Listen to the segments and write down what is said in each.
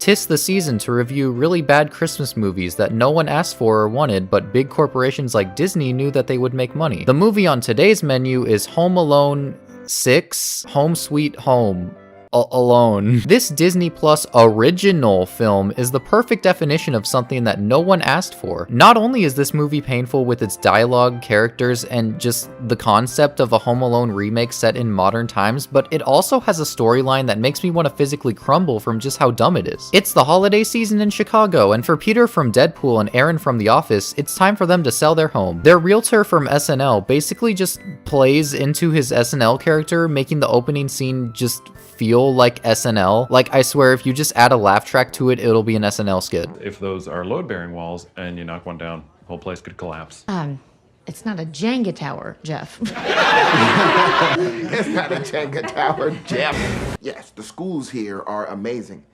'Tis the season to review really bad Christmas movies that no one asked for or wanted, but big corporations like Disney knew that they would make money. The movie on today's menu is Home Alone 6, Home Sweet Home. Alone. This Disney Plus original film is the perfect definition of something that no one asked for. Not only is this movie painful with its dialogue, characters, and just the concept of a Home Alone remake set in modern times, but it also has a storyline that makes me want to physically crumble from just how dumb it is. It's the holiday season in Chicago, and for Peter from Deadpool and Aaron from The Office, it's time for them to sell their home. Their realtor from SNL basically just plays into his SNL character, making the opening scene just feel like SNL. Like, I swear, if you just add a laugh track to it, it'll be an SNL skit. If those are load-bearing walls and you knock one down, the whole place could collapse. It's not a Jenga tower, Jeff. It's not a Jenga tower, Jeff. Yes, the schools here are amazing.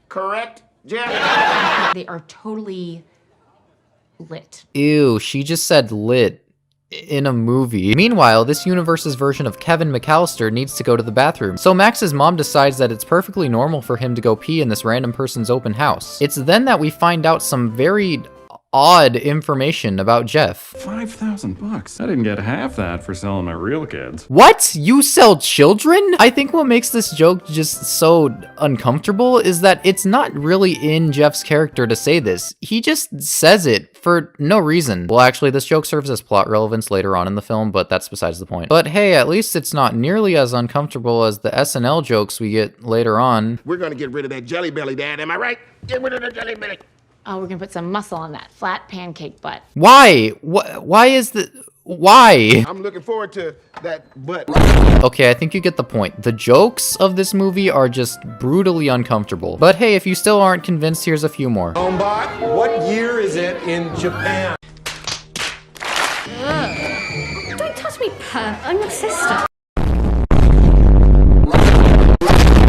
Correct, Jeff? They are totally lit. Ew, she just said lit in a movie. Meanwhile, this universe's version of Kevin McAllister needs to go to the bathroom, so Max's mom decides that it's perfectly normal for him to go pee in this random person's open house. It's then that we find out some very odd information about Jeff. $5,000. I didn't get half that for selling my real kids. What? You sell children? I think what makes this joke just so uncomfortable is that it's not really in Jeff's character to say this. He just says it for no reason. Well, actually, this joke serves as plot relevance later on in the film, but that's besides the point. But hey, at least it's not nearly as uncomfortable as the SNL jokes we get later on. We're gonna get rid of that jelly belly, Dad, am I right? Get rid of the jelly belly. Oh, we're gonna put some muscle on that flat pancake butt. Why? Why is the... Why? I'm looking forward to that butt. Okay, I think you get the point. The jokes of this movie are just brutally uncomfortable. But hey, if you still aren't convinced, here's a few more. Homebot, what year is it in Japan? Don't touch me, perv. I'm your sister.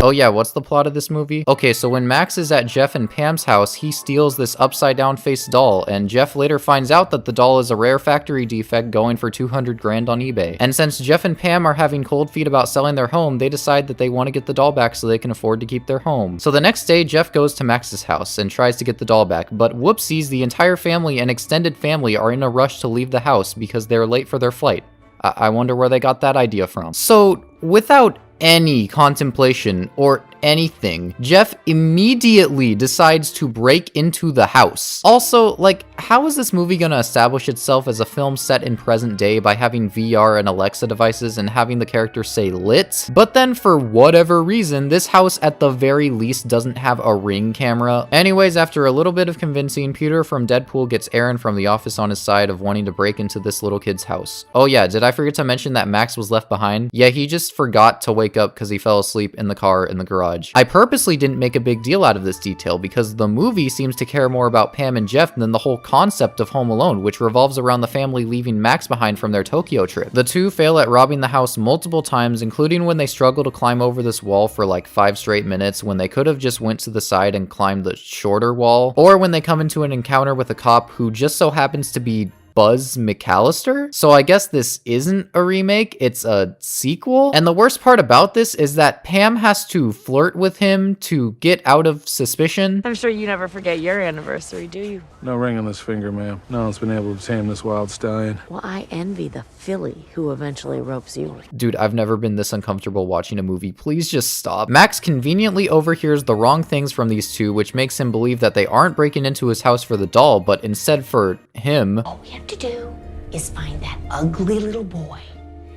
Oh yeah, what's the plot of this movie? Okay, so when Max is at Jeff and Pam's house, he steals this upside down face doll, and Jeff later finds out that the doll is a rare factory defect going for 200 grand on eBay. And since Jeff and Pam are having cold feet about selling their home, they decide that they want to get the doll back so they can afford to keep their home. So the next day, Jeff goes to Max's house and tries to get the doll back, but whoopsies, the entire family and extended family are in a rush to leave the house because they're late for their flight. I wonder where they got that idea from. So, without any contemplation or anything, Jeff immediately decides to break into the house. Also, like, how is this movie gonna establish itself as a film set in present day by having VR and Alexa devices and having the character say lit? But then for whatever reason, this house at the very least doesn't have a Ring camera. Anyways, after a little bit of convincing, Peter from Deadpool gets Aaron from The Office on his side of wanting to break into this little kid's house. Oh yeah, did I forget to mention that Max was left behind? Yeah, he just forgot to wake up because he fell asleep in the car in the garage. I purposely didn't make a big deal out of this detail because the movie seems to care more about Pam and Jeff than the whole concept of Home Alone, which revolves around the family leaving Max behind from their Tokyo trip. The two fail at robbing the house multiple times, including when they struggle to climb over this wall for like 5 straight minutes when they could have just went to the side and climbed the shorter wall, or when they come into an encounter with a cop who just so happens to be Buzz McAllister. So I guess this isn't a remake, it's a sequel. And the worst part about this is that Pam has to flirt with him to get out of suspicion. I'm sure you never forget your anniversary, do you? No ring on this finger, ma'am. No one's been able to tame this wild stallion. Well, I envy the filly who eventually ropes you. Dude, I've never been this uncomfortable watching a movie. Please just stop. Max conveniently overhears the wrong things from these two, which makes him believe that they aren't breaking into his house for the doll, but instead for him. All we have to do is find that ugly little boy,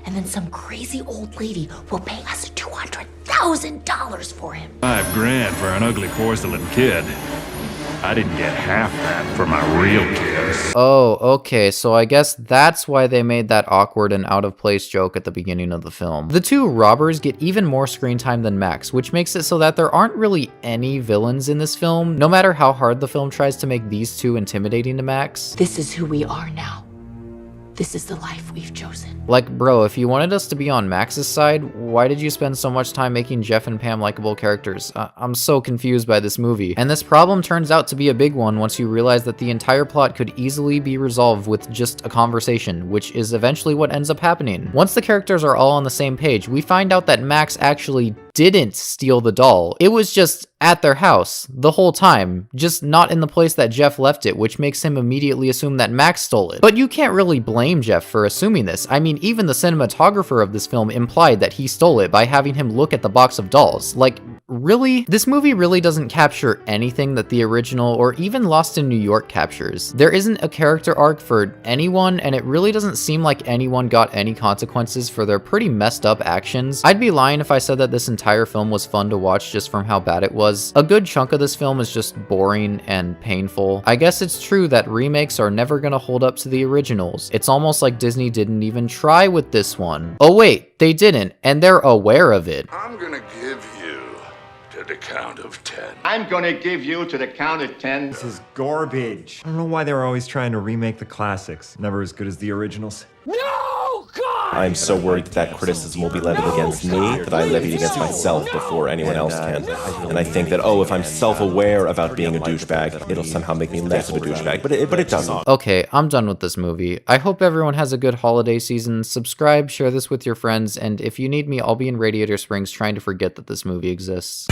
and then some crazy old lady will pay us $200,000 for him. $5 grand for an ugly porcelain kid. I didn't get half that for my real kids. Oh, okay, so I guess that's why they made that awkward and out-of-place joke at the beginning of the film. The two robbers get even more screen time than Max, which makes it so that there aren't really any villains in this film, no matter how hard the film tries to make these two intimidating to Max. This is who we are now. This is the life we've chosen. Like, bro, if you wanted us to be on Max's side, why did you spend so much time making Jeff and Pam likable characters? I'm so confused by this movie. And this problem turns out to be a big one once you realize that the entire plot could easily be resolved with just a conversation, which is eventually what ends up happening. Once the characters are all on the same page, we find out that Max actually didn't steal the doll. It was just at their house the whole time, just not in the place that Jeff left it, which makes him immediately assume that Max stole it. But you can't really blame Jeff for assuming this. I mean, even the cinematographer of this film implied that he stole it by having him look at the box of dolls. Like, really? This movie really doesn't capture anything that the original or even Lost in New York captures. There isn't a character arc for anyone, and it really doesn't seem like anyone got any consequences for their pretty messed up actions. I'd be lying if I said that this entire film was fun to watch just from how bad it was. A good chunk of this film is just boring and painful. I guess it's true that remakes are never gonna hold up to the originals. It's almost like Disney didn't even try with this one. Oh wait, they didn't, and they're aware of it. I'm gonna give you to the count of 10. I'm gonna give you to the count of 10. This is garbage. I don't know why they were always trying to remake the classics. Never as good as the originals. No, God! I'm so worried that criticism will be levied against me that I levy it against myself before anyone else can. And I think that, oh, if I'm self-aware about being a douchebag, it'll somehow make me less of a douchebag. But it doesn't. Okay, I'm done with this movie. I hope everyone has a good holiday season. Subscribe, share this with your friends, and if you need me, I'll be in Radiator Springs trying to forget that this movie exists.